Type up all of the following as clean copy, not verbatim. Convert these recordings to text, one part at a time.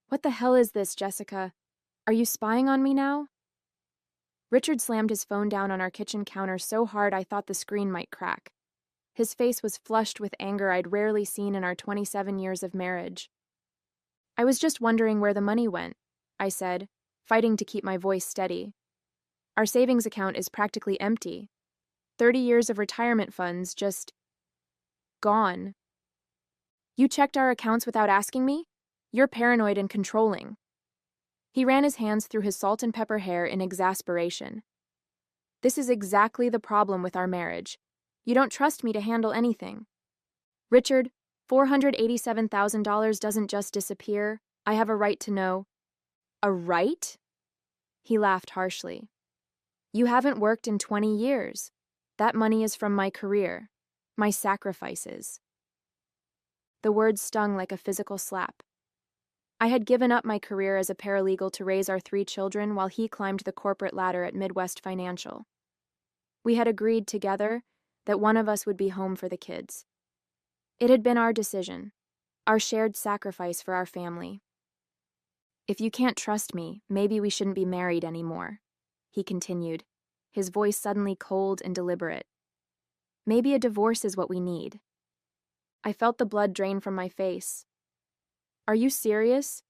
What the hell is this, Jessica? Are you spying on me now? Richard slammed his phone down on our kitchen counter so hard I thought the screen might crack. His face was flushed with anger I'd rarely seen in our 27 years of marriage. I was just wondering where the money went, I said, fighting to keep my voice steady. Our savings account is practically empty. 30 years of retirement funds just gone. You checked our accounts without asking me? You're paranoid and controlling. He ran his hands through his salt and pepper hair in exasperation. This is exactly the problem with our marriage. You don't trust me to handle anything. Richard, $487,000 doesn't just disappear. I have a right to know. A right? He laughed harshly. You haven't worked in 20 years. That money is from my career, my sacrifices. The words stung like a physical slap. I had given up my career as a paralegal to raise our 3 children while he climbed the corporate ladder at Midwest Financial. We had agreed together that one of us would be home for the kids. It had been our decision, our shared sacrifice for our family. If you can't trust me, maybe we shouldn't be married anymore, he continued, his voice suddenly cold and deliberate. Maybe a divorce is what we need. I felt the blood drain from my face. Are you serious?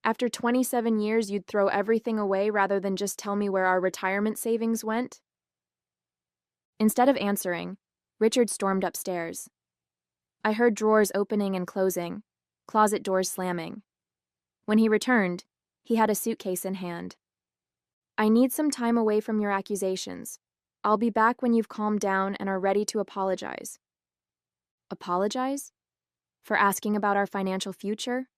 After 27 years, you'd throw everything away rather than just tell me where our retirement savings went? Instead of answering, Richard stormed upstairs. I heard drawers opening and closing, closet doors slamming. When he returned, he had a suitcase in hand. I need some time away from your accusations. I'll be back when you've calmed down and are ready to apologize. Apologize? For asking about our financial future?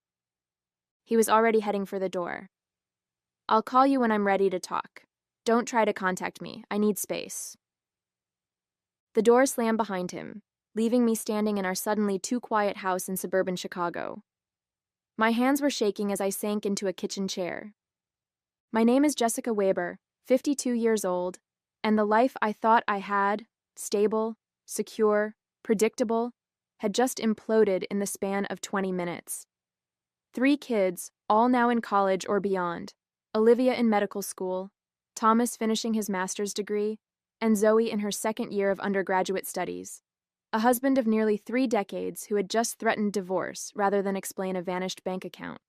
He was already heading for the door. I'll call you when I'm ready to talk. Don't try to contact me. I need space. The door slammed behind him, leaving me standing in our suddenly too quiet house in suburban Chicago. My hands were shaking as I sank into a kitchen chair. My name is Jessica Weber, 52 years old, and the life I thought I had, stable, secure, predictable, had just imploded in the span of 20 minutes. 3 kids, all now in college or beyond, Olivia in medical school, Thomas finishing his master's degree, and Zoe in her 2nd year of undergraduate studies. A husband of nearly 3 decades who had just threatened divorce rather than explain a vanished bank account.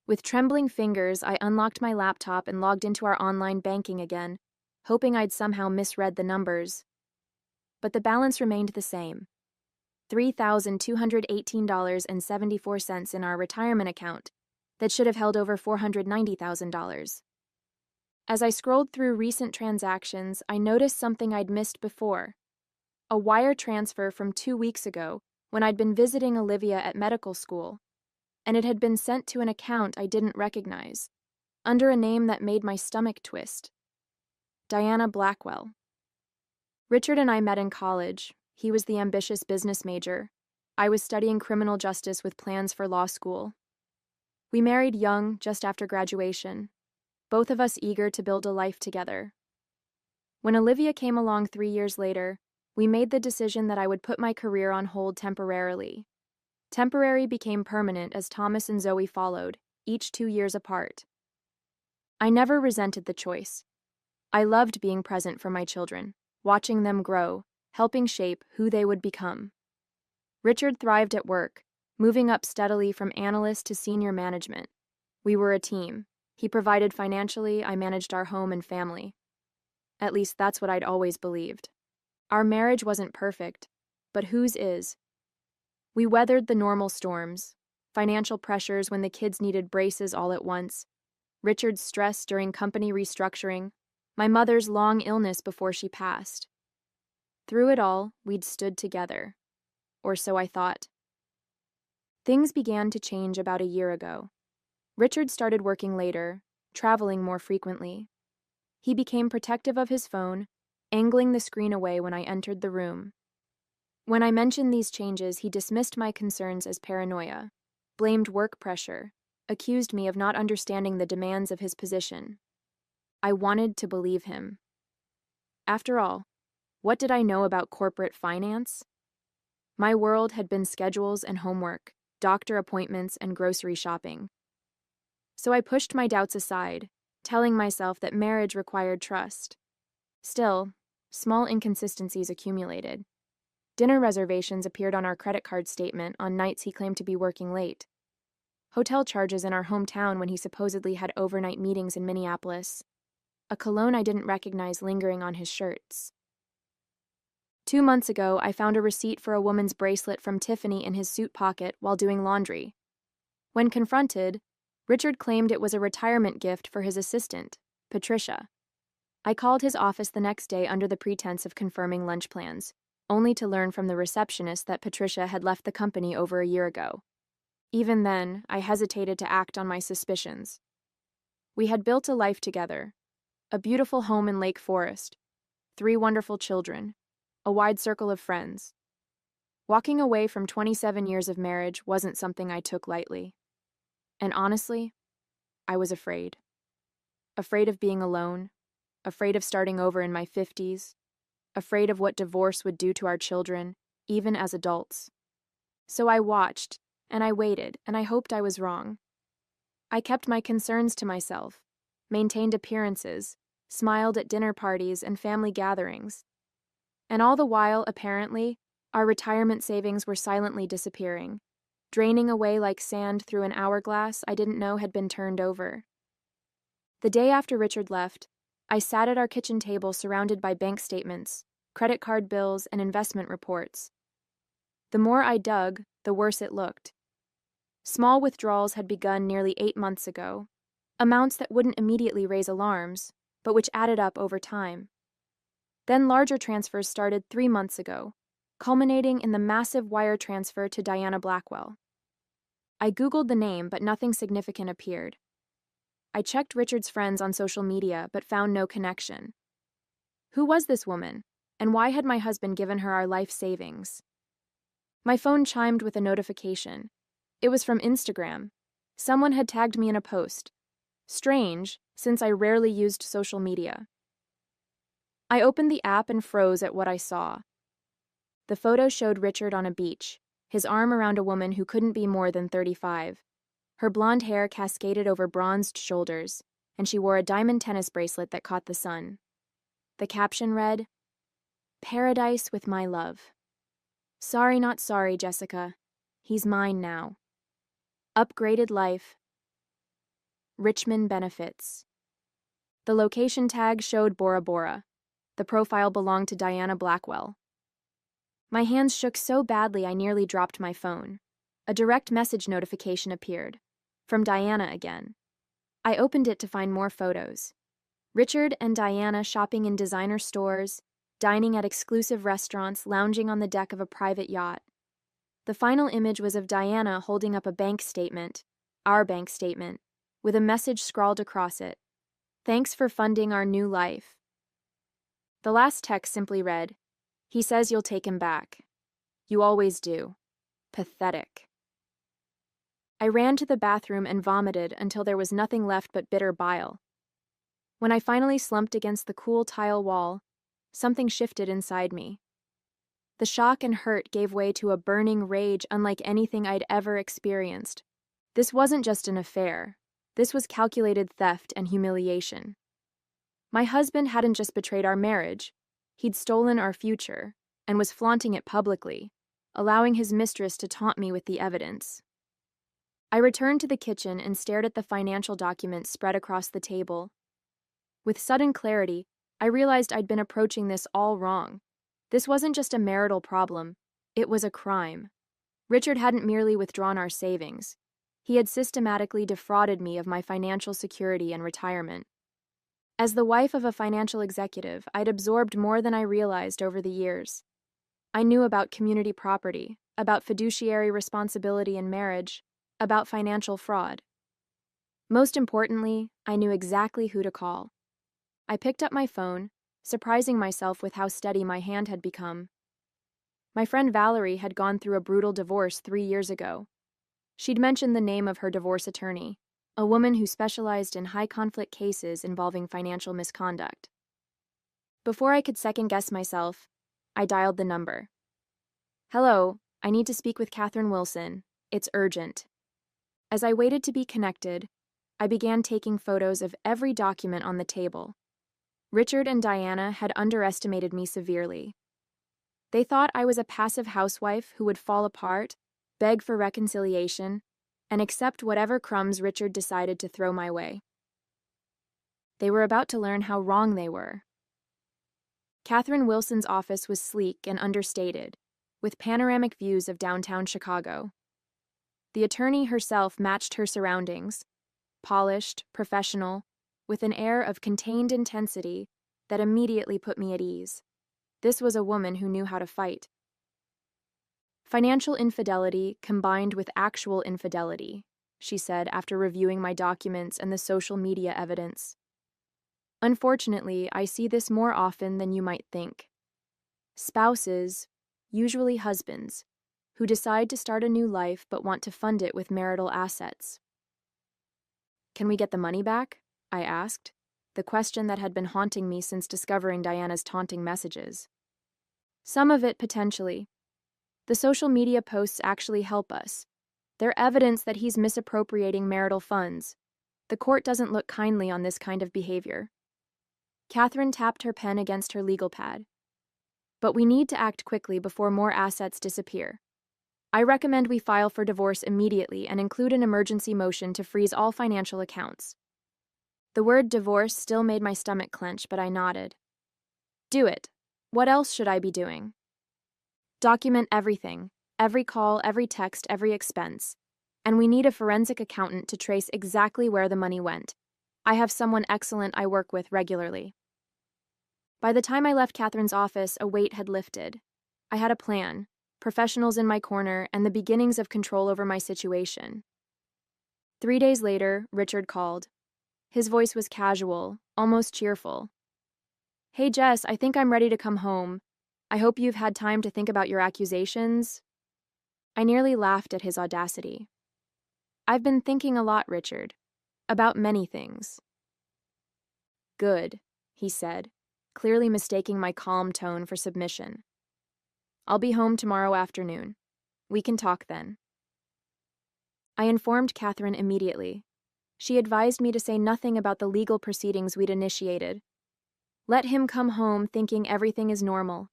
With trembling fingers, I unlocked my laptop and logged into our online banking again, hoping I'd somehow misread the numbers. But the balance remained the same. $3,218.74 in our retirement account that should have held over $490,000. As I scrolled through recent transactions, I noticed something I'd missed before. A wire transfer from 2 weeks ago when I'd been visiting Olivia at medical school, and it had been sent to an account I didn't recognize, under a name that made my stomach twist. Diana Blackwell. Richard and I met in college. He was the ambitious business major. I was studying criminal justice with plans for law school. We married young, just after graduation, both of us eager to build a life together. When Olivia came along 3 years later, we made the decision that I would put my career on hold temporarily. Temporary became permanent as Thomas and Zoe followed, each 2 years apart. I never resented the choice. I loved being present for my children, watching them grow, helping shape who they would become. Richard thrived at work, moving up steadily from analyst to senior management. We were a team. He provided financially, I managed our home and family. At least that's what I'd always believed. Our marriage wasn't perfect, but whose is? We weathered the normal storms, financial pressures when the kids needed braces all at once, Richard's stress during company restructuring, my mother's long illness before she passed. Through it all, we'd stood together. Or so I thought. Things began to change about a year ago. Richard started working later, traveling more frequently. He became protective of his phone, angling the screen away when I entered the room. When I mentioned these changes, he dismissed my concerns as paranoia, blamed work pressure, accused me of not understanding the demands of his position. I wanted to believe him. After all, what did I know about corporate finance? My world had been schedules and homework, doctor appointments and grocery shopping. So I pushed my doubts aside, telling myself that marriage required trust. Still, small inconsistencies accumulated. Dinner reservations appeared on our credit card statement on nights he claimed to be working late. Hotel charges in our hometown when he supposedly had overnight meetings in Minneapolis. A cologne I didn't recognize lingering on his shirts. 2 months ago, I found a receipt for a woman's bracelet from Tiffany in his suit pocket while doing laundry. When confronted, Richard claimed it was a retirement gift for his assistant, Patricia. I called his office the next day under the pretense of confirming lunch plans, only to learn from the receptionist that Patricia had left the company over a year ago. Even then, I hesitated to act on my suspicions. We had built a life together, a beautiful home in Lake Forest, 3 wonderful children, a wide circle of friends. Walking away from 27 years of marriage wasn't something I took lightly. And honestly, I was afraid. Afraid of being alone, afraid of starting over in my 50s, afraid of what divorce would do to our children, even as adults. So I watched, and I waited, and I hoped I was wrong. I kept my concerns to myself, maintained appearances, smiled at dinner parties and family gatherings. And all the while, apparently, our retirement savings were silently disappearing, draining away like sand through an hourglass I didn't know had been turned over. The day after Richard left, I sat at our kitchen table surrounded by bank statements, credit card bills, and investment reports. The more I dug, the worse it looked. Small withdrawals had begun nearly 8 months ago, amounts that wouldn't immediately raise alarms, but which added up over time. Then larger transfers started 3 months ago, culminating in the massive wire transfer to Diana Blackwell. I Googled the name, but nothing significant appeared. I checked Richard's friends on social media, but found no connection. Who was this woman, and why had my husband given her our life savings? My phone chimed with a notification. It was from Instagram. Someone had tagged me in a post. Strange, since I rarely used social media. I opened the app and froze at what I saw. The photo showed Richard on a beach, his arm around a woman who couldn't be more than 35. Her blonde hair cascaded over bronzed shoulders, and she wore a diamond tennis bracelet that caught the sun. The caption read, "Paradise with my love. Sorry not sorry, Jessica. He's mine now. Upgraded life. Richmond benefits." The location tag showed Bora Bora. The profile belonged to Diana Blackwell. My hands shook so badly I nearly dropped my phone. A direct message notification appeared. From Diana again. I opened it to find more photos. Richard and Diana shopping in designer stores, dining at exclusive restaurants, lounging on the deck of a private yacht. The final image was of Diana holding up a bank statement, our bank statement, with a message scrawled across it. "Thanks for funding our new life." The last text simply read, "He says you'll take him back. You always do. Pathetic." I ran to the bathroom and vomited until there was nothing left but bitter bile. When I finally slumped against the cool tile wall, something shifted inside me. The shock and hurt gave way to a burning rage unlike anything I'd ever experienced. This wasn't just an affair. This was calculated theft and humiliation. My husband hadn't just betrayed our marriage. He'd stolen our future, and was flaunting it publicly, allowing his mistress to taunt me with the evidence. I returned to the kitchen and stared at the financial documents spread across the table. With sudden clarity, I realized I'd been approaching this all wrong. This wasn't just a marital problem, it was a crime. Richard hadn't merely withdrawn our savings. He had systematically defrauded me of my financial security and retirement. As the wife of a financial executive, I'd absorbed more than I realized over the years. I knew about community property, about fiduciary responsibility in marriage, about financial fraud. Most importantly, I knew exactly who to call. I picked up my phone, surprising myself with how steady my hand had become. My friend Valerie had gone through a brutal divorce 3 years ago. She'd mentioned the name of her divorce attorney, a woman who specialized in high-conflict cases involving financial misconduct. Before I could second-guess myself, I dialed the number. "Hello, I need to speak with Catherine Wilson. It's urgent." As I waited to be connected, I began taking photos of every document on the table. Richard and Diana had underestimated me severely. They thought I was a passive housewife who would fall apart, beg for reconciliation, and accept whatever crumbs Richard decided to throw my way. They were about to learn how wrong they were. Catherine Wilson's office was sleek and understated, with panoramic views of downtown Chicago. The attorney herself matched her surroundings, polished, professional, with an air of contained intensity that immediately put me at ease. This was a woman who knew how to fight. Financial infidelity combined with actual infidelity, she said after reviewing my documents and the social media evidence. Unfortunately, I see this more often than you might think. Spouses, usually husbands, who decide to start a new life but want to fund it with marital assets. Can we get the money back? I asked, the question that had been haunting me since discovering Diana's taunting messages. Some of it, potentially. The social media posts actually help us. They're evidence that he's misappropriating marital funds. The court doesn't look kindly on this kind of behavior. Catherine tapped her pen against her legal pad. But we need to act quickly before more assets disappear. I recommend we file for divorce immediately and include an emergency motion to freeze all financial accounts. The word divorce still made my stomach clench, but I nodded. Do it. What else should I be doing? Document everything, every call, every text, every expense. And we need a forensic accountant to trace exactly where the money went. I have someone excellent I work with regularly. By the time I left Catherine's office, a weight had lifted. I had a plan, professionals in my corner, and the beginnings of control over my situation. 3 days later, Richard called. His voice was casual, almost cheerful. Hey Jess, I think I'm ready to come home. I hope you've had time to think about your accusations. I nearly laughed at his audacity. I've been thinking a lot, Richard. About many things. Good, he said, clearly mistaking my calm tone for submission. I'll be home tomorrow afternoon. We can talk then. I informed Catherine immediately. She advised me to say nothing about the legal proceedings we'd initiated. Let him come home thinking everything is normal.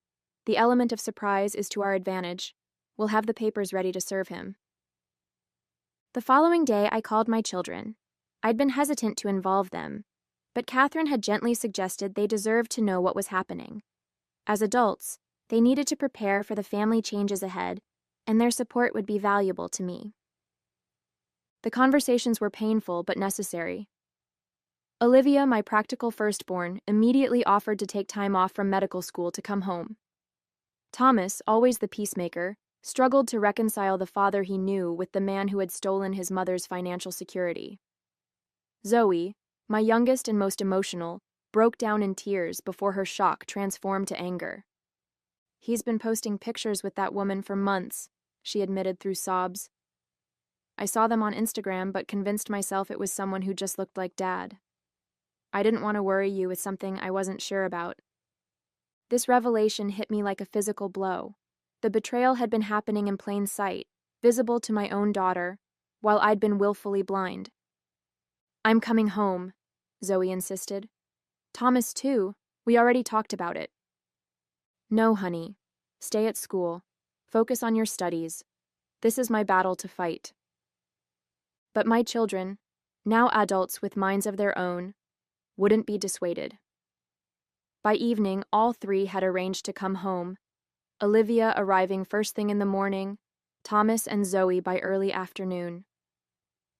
The element of surprise is to our advantage. We'll have the papers ready to serve him. The following day, I called my children. I'd been hesitant to involve them, but Catherine had gently suggested they deserved to know what was happening. As adults, they needed to prepare for the family changes ahead, and their support would be valuable to me. The conversations were painful but necessary. Olivia, my practical firstborn, immediately offered to take time off from medical school to come home. Thomas, always the peacemaker, struggled to reconcile the father he knew with the man who had stolen his mother's financial security. Zoe, my youngest and most emotional, broke down in tears before her shock transformed to anger. He's been posting pictures with that woman for months, she admitted through sobs. I saw them on Instagram but convinced myself it was someone who just looked like Dad. I didn't want to worry you with something I wasn't sure about. This revelation hit me like a physical blow. The betrayal had been happening in plain sight, visible to my own daughter, while I'd been willfully blind. I'm coming home, Zoe insisted. Thomas, too. We already talked about it. No, honey. Stay at school. Focus on your studies. This is my battle to fight. But my children, now adults with minds of their own, wouldn't be dissuaded. By evening, all three had arranged to come home, Olivia arriving first thing in the morning, Thomas and Zoe by early afternoon.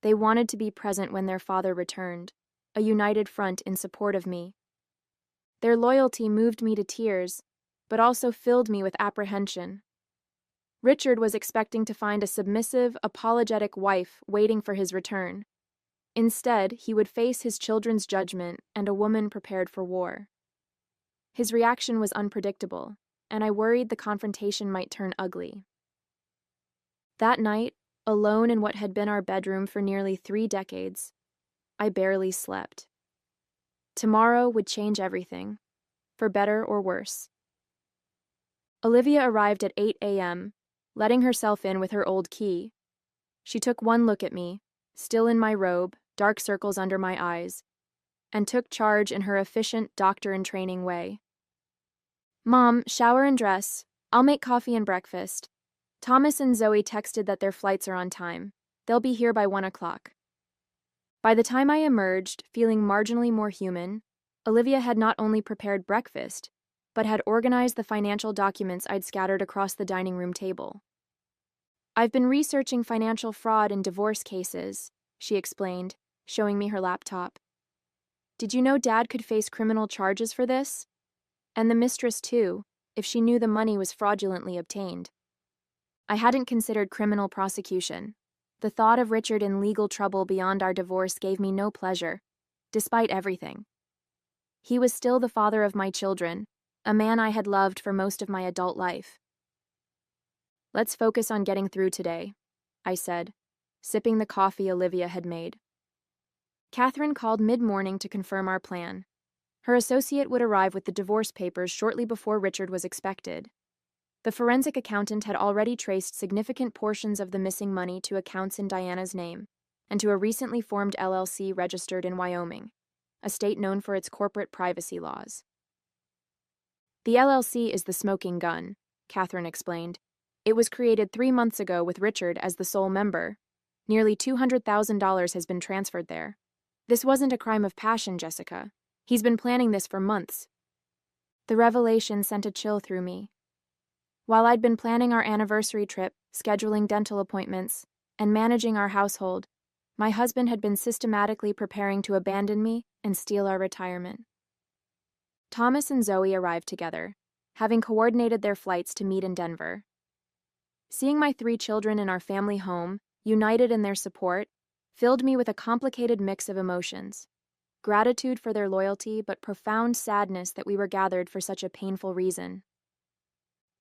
They wanted to be present when their father returned, a united front in support of me. Their loyalty moved me to tears, but also filled me with apprehension. Richard was expecting to find a submissive, apologetic wife waiting for his return. Instead, he would face his children's judgment and a woman prepared for war. His reaction was unpredictable, and I worried the confrontation might turn ugly. That night, alone in what had been our bedroom for nearly 3 decades, I barely slept. Tomorrow would change everything, for better or worse. Olivia arrived at 8 a.m., letting herself in with her old key. She took one look at me, still in my robe, dark circles under my eyes, and took charge in her efficient doctor-in-training way. "Mom, shower and dress. I'll make coffee and breakfast. Thomas and Zoe texted that their flights are on time. They'll be here by 1 o'clock." By the time I emerged, feeling marginally more human, Olivia had not only prepared breakfast, but had organized the financial documents I'd scattered across the dining room table. "I've been researching financial fraud and divorce cases," she explained, showing me her laptop. "Did you know Dad could face criminal charges for this? And the mistress, too, if she knew the money was fraudulently obtained." I hadn't considered criminal prosecution. The thought of Richard in legal trouble beyond our divorce gave me no pleasure, despite everything. He was still the father of my children, a man I had loved for most of my adult life. "Let's focus on getting through today," I said, sipping the coffee Olivia had made. Catherine called mid-morning to confirm our plan. Her associate would arrive with the divorce papers shortly before Richard was expected. The forensic accountant had already traced significant portions of the missing money to accounts in Diana's name and to a recently formed LLC registered in Wyoming, a state known for its corporate privacy laws. "The LLC is the smoking gun," Catherine explained. "It was created 3 months ago with Richard as the sole member. Nearly $200,000 has been transferred there. This wasn't a crime of passion, Jessica. He's been planning this for months." The revelation sent a chill through me. While I'd been planning our anniversary trip, scheduling dental appointments, and managing our household, my husband had been systematically preparing to abandon me and steal our retirement. Thomas and Zoe arrived together, having coordinated their flights to meet in Denver. Seeing my 3 children in our family home, united in their support, filled me with a complicated mix of emotions. Gratitude for their loyalty, but profound sadness that we were gathered for such a painful reason.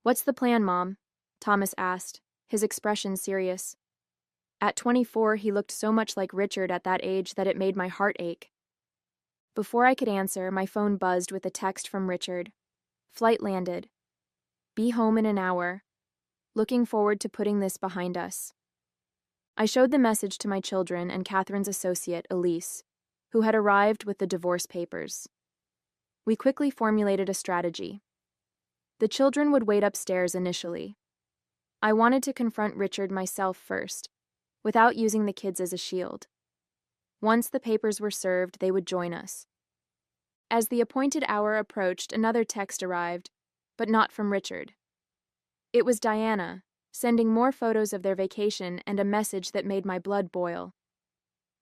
"What's the plan, Mom?" Thomas asked, his expression serious. At 24, he looked so much like Richard at that age that it made my heart ache. Before I could answer, my phone buzzed with a text from Richard. "Flight landed. Be home in an hour. Looking forward to putting this behind us." I showed the message to my children and Catherine's associate, Elise, who had arrived with the divorce papers. We quickly formulated a strategy. The children would wait upstairs initially. I wanted to confront Richard myself first, without using the kids as a shield. Once the papers were served, they would join us. As the appointed hour approached, another text arrived, but not from Richard. It was Diana, sending more photos of their vacation and a message that made my blood boil.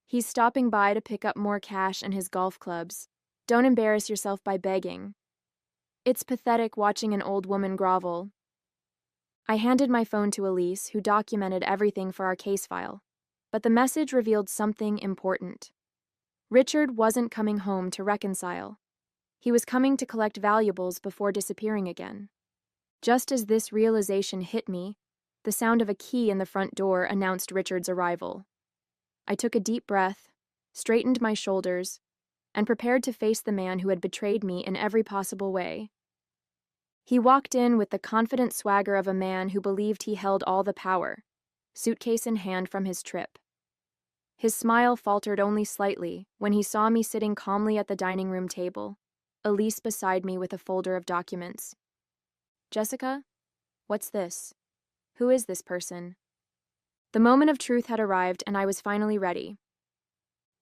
"He's stopping by to pick up more cash and his golf clubs. Don't embarrass yourself by begging." It's pathetic watching an old woman grovel. I handed my phone to Elise, who documented everything for our case file, but the message revealed something important. Richard wasn't coming home to reconcile. He was coming to collect valuables before disappearing again. Just as this realization hit me, the sound of a key in the front door announced Richard's arrival. I took a deep breath, straightened my shoulders, and prepared to face the man who had betrayed me in every possible way. He walked in with the confident swagger of a man who believed he held all the power, suitcase in hand from his trip. His smile faltered only slightly when he saw me sitting calmly at the dining room table, Elise beside me with a folder of documents. "Jessica, what's this? Who is this person?" The moment of truth had arrived, and I was finally ready.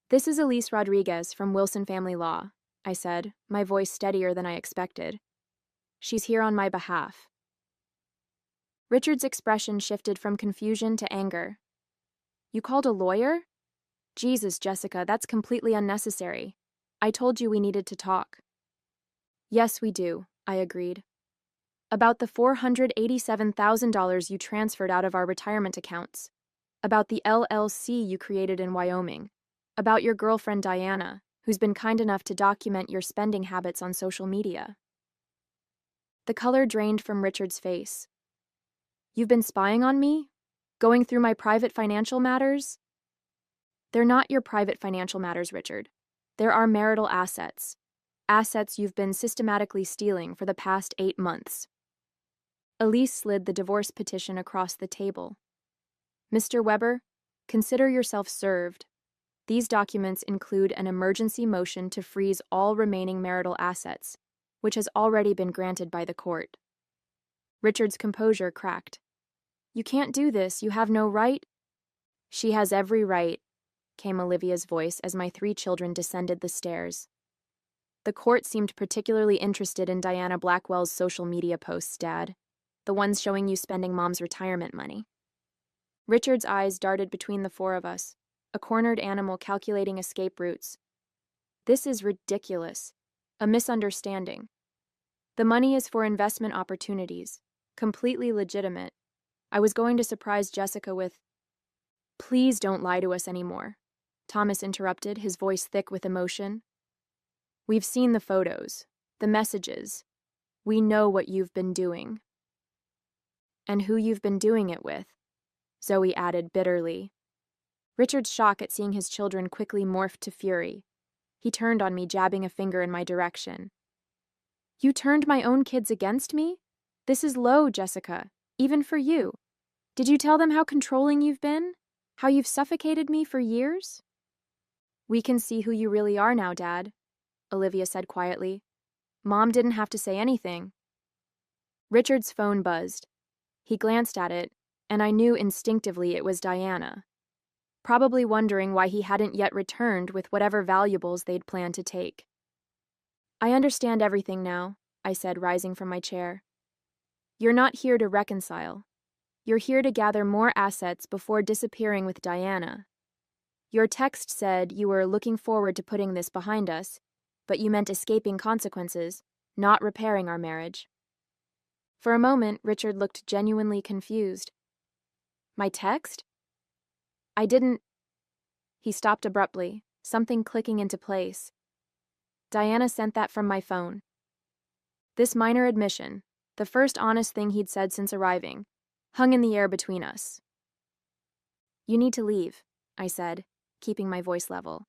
"This is Elise Rodriguez from Wilson Family Law," I said, my voice steadier than I expected. "She's here on my behalf." Richard's expression shifted from confusion to anger. "You called a lawyer? Jesus, Jessica, that's completely unnecessary. I told you we needed to talk." "Yes, we do," I agreed. "About the $487,000 you transferred out of our retirement accounts. About the LLC you created in Wyoming. About your girlfriend Diana, who's been kind enough to document your spending habits on social media." The color drained from Richard's face. "You've been spying on me? Going through my private financial matters?" "They're not your private financial matters, Richard. They're our marital assets. Assets you've been systematically stealing for the past 8 months. Elise slid the divorce petition across the table. "Mr. Weber, consider yourself served." These documents include an emergency motion to freeze all remaining marital assets, which has already been granted by the court. Richard's composure cracked. You can't do this, you have no right. She has every right, came Olivia's voice as my 3 children descended the stairs. The court seemed particularly interested in Diana Blackwell's social media posts, Dad. The ones showing you spending Mom's retirement money. Richard's eyes darted between the 4 of us, a cornered animal calculating escape routes. This is ridiculous. A misunderstanding. The money is for investment opportunities, completely legitimate. I was going to surprise Jessica with, "Please don't lie to us anymore," Thomas interrupted, his voice thick with emotion. "We've seen the photos, the messages. We know what you've been doing." "And who you've been doing it with," Zoe added bitterly. Richard's shock at seeing his children quickly morphed to fury. He turned on me, jabbing a finger in my direction. "You turned my own kids against me? This is low, Jessica, even for you. Did you tell them how controlling you've been? How you've suffocated me for years?" "We can see who you really are now, Dad," Olivia said quietly. "Mom didn't have to say anything." Richard's phone buzzed. He glanced at it, and I knew instinctively it was Diana, probably wondering why he hadn't yet returned with whatever valuables they'd planned to take. "I understand everything now," I said, rising from my chair. "You're not here to reconcile. You're here to gather more assets before disappearing with Diana. Your text said you were looking forward to putting this behind us, but you meant escaping consequences, not repairing our marriage." For a moment, Richard looked genuinely confused. "My text? I didn't—" He stopped abruptly, something clicking into place. "Diana sent that from my phone." This minor admission, the first honest thing he'd said since arriving, hung in the air between us. "You need to leave," I said, keeping my voice level.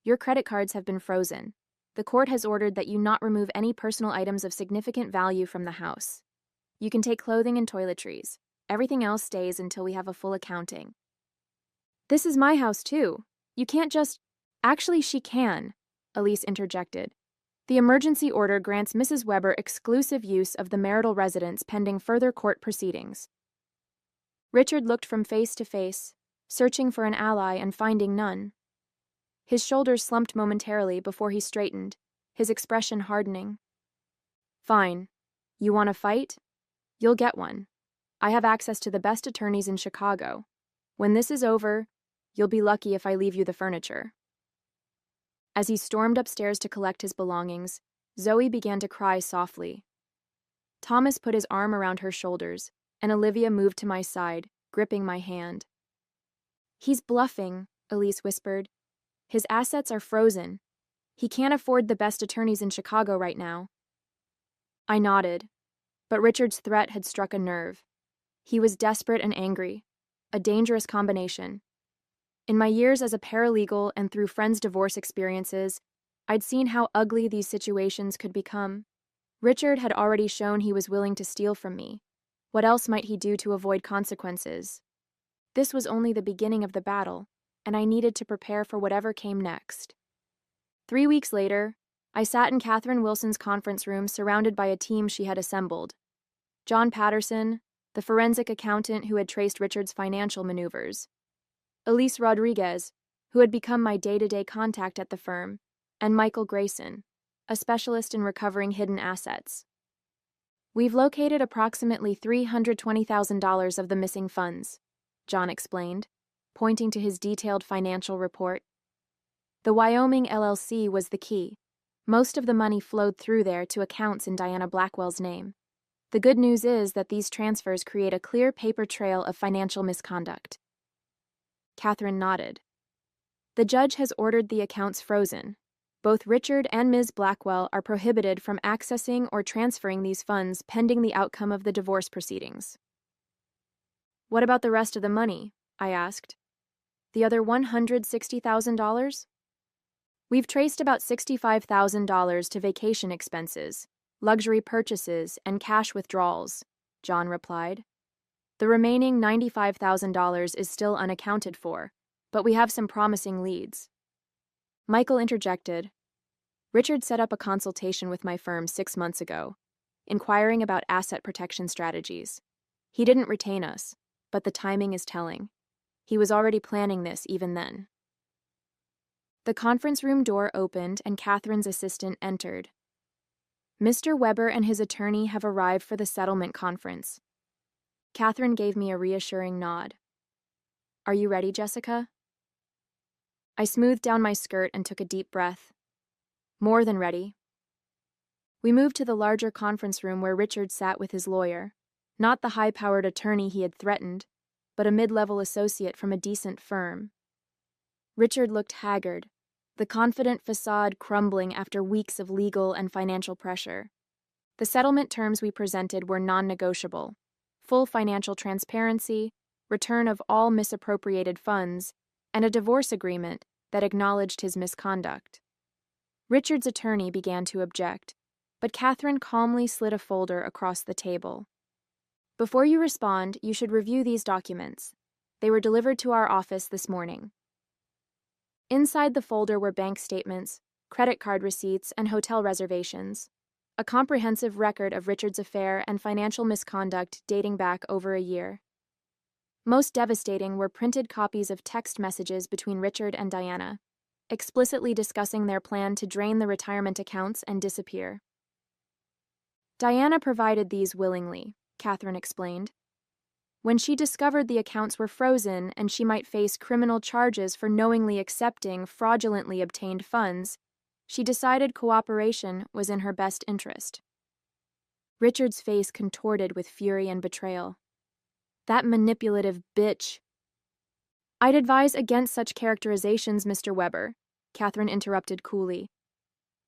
"Your credit cards have been frozen. The court has ordered that you not remove any personal items of significant value from the house. You can take clothing and toiletries. Everything else stays until we have a full accounting." "This is my house, too. You can't just—" "Actually, she can," Elise interjected. "The emergency order grants Mrs. Weber exclusive use of the marital residence pending further court proceedings." Richard looked from face to face, searching for an ally and finding none. His shoulders slumped momentarily before he straightened, his expression hardening. "Fine. You want to fight? You'll get one. I have access to the best attorneys in Chicago. When this is over, you'll be lucky if I leave you the furniture." As he stormed upstairs to collect his belongings, Zoe began to cry softly. Thomas put his arm around her shoulders, and Olivia moved to my side, gripping my hand. "He's bluffing," Elise whispered. "His assets are frozen. He can't afford the best attorneys in Chicago right now." I nodded, but Richard's threat had struck a nerve. He was desperate and angry, a dangerous combination. In my years as a paralegal and through friends' divorce experiences, I'd seen how ugly these situations could become. Richard had already shown he was willing to steal from me. What else might he do to avoid consequences? This was only the beginning of the battle, and I needed to prepare for whatever came next. 3 weeks later, I sat in Catherine Wilson's conference room surrounded by a team she had assembled. John Patterson, the forensic accountant who had traced Richard's financial maneuvers. Elise Rodriguez, who had become my day-to-day contact at the firm, and Michael Grayson, a specialist in recovering hidden assets. "We've located approximately $320,000 of the missing funds," John explained, pointing to his detailed financial report. "The Wyoming LLC was the key. Most of the money flowed through there to accounts in Diana Blackwell's name. The good news is that these transfers create a clear paper trail of financial misconduct." Catherine nodded. "The judge has ordered the accounts frozen. Both Richard and Ms. Blackwell are prohibited from accessing or transferring these funds pending the outcome of the divorce proceedings." "What about the rest of the money?" I asked. "The other $160,000? "We've traced about $65,000 to vacation expenses, luxury purchases, and cash withdrawals," John replied. "The remaining $95,000 is still unaccounted for, but we have some promising leads. Michael interjected. Richard set up a consultation with my firm 6 months ago, inquiring about asset protection strategies. He didn't retain us, but the timing is telling. He was already planning this even then. The conference room door opened and Catherine's assistant entered. Mr. Weber and his attorney have arrived for the settlement conference. Catherine gave me a reassuring nod. Are you ready, Jessica? I smoothed down my skirt and took a deep breath. More than ready. We moved to the larger conference room where Richard sat with his lawyer, not the high-powered attorney he had threatened, but a mid-level associate from a decent firm. Richard looked haggard, the confident facade crumbling after weeks of legal and financial pressure. The settlement terms we presented were non-negotiable: full financial transparency, return of all misappropriated funds, and a divorce agreement that acknowledged his misconduct. Richard's attorney began to object, but Catherine calmly slid a folder across the table. Before you respond, you should review these documents. They were delivered to our office this morning. Inside the folder were bank statements, credit card receipts, and hotel reservations, a comprehensive record of Richard's affair and financial misconduct dating back over a year. Most devastating were printed copies of text messages between Richard and Diana, explicitly discussing their plan to drain the retirement accounts and disappear. Diana provided these willingly, Catherine explained. When she discovered the accounts were frozen and she might face criminal charges for knowingly accepting fraudulently obtained funds, she decided cooperation was in her best interest. Richard's face contorted with fury and betrayal. That manipulative bitch. I'd advise against such characterizations, Mr. Weber, Catherine interrupted coolly,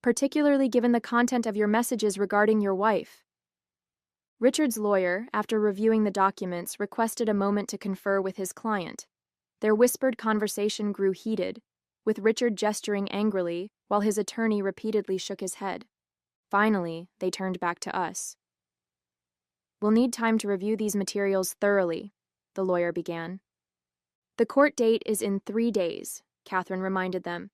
particularly given the content of your messages regarding your wife. Richard's lawyer, after reviewing the documents, requested a moment to confer with his client. Their whispered conversation grew heated, with Richard gesturing angrily while his attorney repeatedly shook his head. Finally, they turned back to us. We'll need time to review these materials thoroughly, the lawyer began. The court date is in 3 days, Catherine reminded them.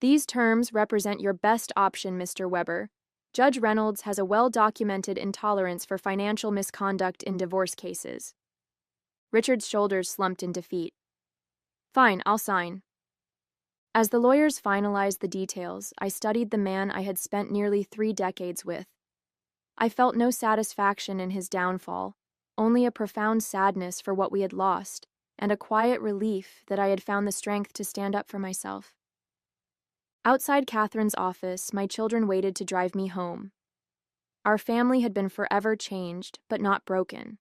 These terms represent your best option, Mr. Weber. Judge Reynolds has a well-documented intolerance for financial misconduct in divorce cases. Richard's shoulders slumped in defeat. Fine, I'll sign. As the lawyers finalized the details, I studied the man I had spent nearly 3 decades with. I felt no satisfaction in his downfall, only a profound sadness for what we had lost, and a quiet relief that I had found the strength to stand up for myself. Outside Catherine's office, my children waited to drive me home. Our family had been forever changed, but not broken.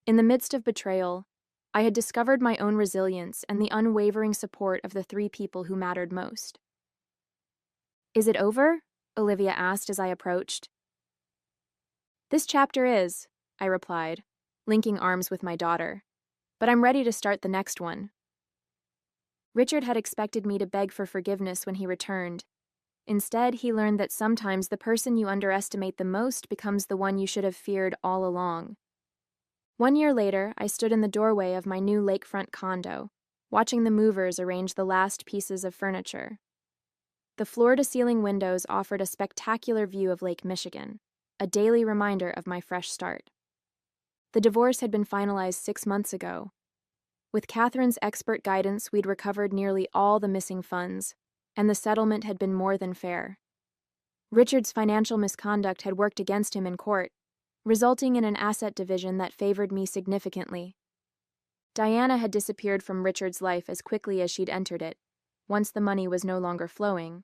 In the midst of betrayal, I had discovered my own resilience and the unwavering support of the 3 people who mattered most. Is it over? Olivia asked as I approached. This chapter is, I replied, linking arms with my daughter, but I'm ready to start the next one. Richard had expected me to beg for forgiveness when he returned. Instead, he learned that sometimes the person you underestimate the most becomes the one you should have feared all along. 1 year later, I stood in the doorway of my new lakefront condo, watching the movers arrange the last pieces of furniture. The floor-to-ceiling windows offered a spectacular view of Lake Michigan, a daily reminder of my fresh start. The divorce had been finalized 6 months ago. With Catherine's expert guidance, we'd recovered nearly all the missing funds, and the settlement had been more than fair. Richard's financial misconduct had worked against him in court, resulting in an asset division that favored me significantly. Diana had disappeared from Richard's life as quickly as she'd entered it, once the money was no longer flowing.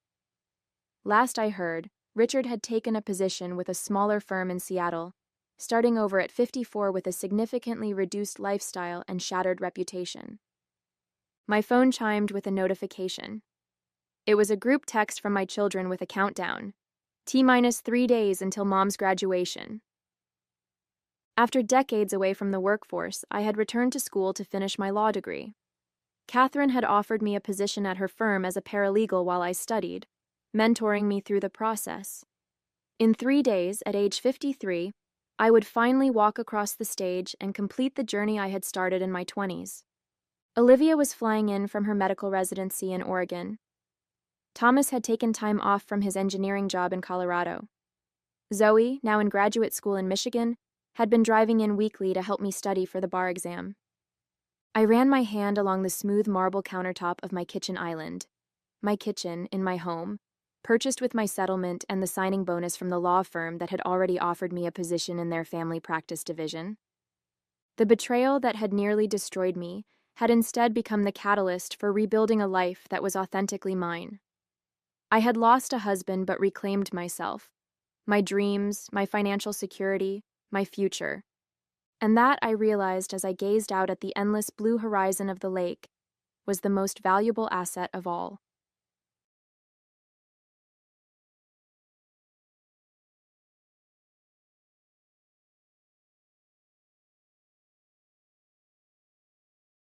Last I heard, Richard had taken a position with a smaller firm in Seattle, starting over at 54 with a significantly reduced lifestyle and shattered reputation. My phone chimed with a notification. It was a group text from my children with a countdown. T-minus 3 days until Mom's graduation. After decades away from the workforce, I had returned to school to finish my law degree. Catherine had offered me a position at her firm as a paralegal while I studied, mentoring me through the process. In 3 days, at age 53, I would finally walk across the stage and complete the journey I had started in my 20s. Olivia was flying in from her medical residency in Oregon. Thomas had taken time off from his engineering job in Colorado. Zoe, now in graduate school in Michigan, had been driving in weekly to help me study for the bar exam. I ran my hand along the smooth marble countertop of my kitchen island. My kitchen, in my home, purchased with my settlement and the signing bonus from the law firm that had already offered me a position in their family practice division. The betrayal that had nearly destroyed me had instead become the catalyst for rebuilding a life that was authentically mine. I had lost a husband but reclaimed myself, my dreams, my financial security, my future. And that, I realized as I gazed out at the endless blue horizon of the lake, was the most valuable asset of all.